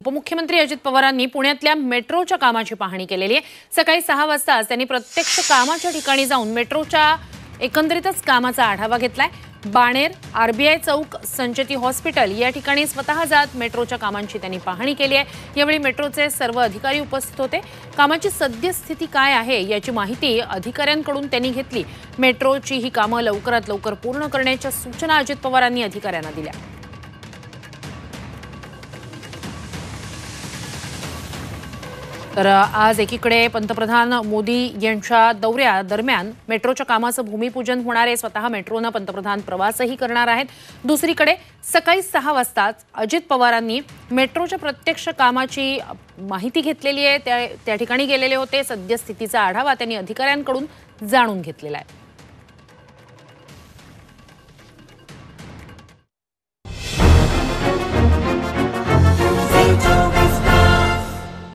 उपमुख्यमंत्री अजित पवारांनी पुण्यातल्या मेट्रोच्या कामाची पाहणी केलेली आहे। सकाळी 6 वाजता त्यांनी प्रत्यक्ष कामाच्या ठिकाणी जाऊन मेट्रोच्या एकंदरीतच कामाचा आढावा घेतलाय। बाणेर, आरबीआय चौक, संचेती हॉस्पिटल या ठिकाणी स्वतः जात मेट्रोच्या कामांची त्यांनी पाहणी केली आहे। यावेळी मेट्रोचे सर्व अधिकारी उपस्थित होते। कामाची सद्यस्थिती काय आहे याची माहिती अधिकाऱ्यांकडून त्यांनी घेतली। मेट्रोची ही कामं लवकरात लवकर पूर्ण करण्याच्या सूचना अजित पवारांनी अधिकाऱ्यांना दिल्या। तर आज एकीकडे पंतप्रधान मोदी यांच्या दौऱ्यादरम्यान मेट्रोच्या कामाचं भूमिपूजन होणार आहे। स्वतः मेट्रोनं पंतप्रधान प्रवासही करणार आहेत। दुसरीकडे सकाळी 6 वाजताच अजित पवारांनी मेट्रोच्या प्रत्यक्ष कामाची माहिती घेतलेली आहे। त्या ठिकाणी गेलेले होते। सद्यस्थितीचा आढावा त्यांनी अधिकाऱ्यांकडून जाणून घेतलेला आहे।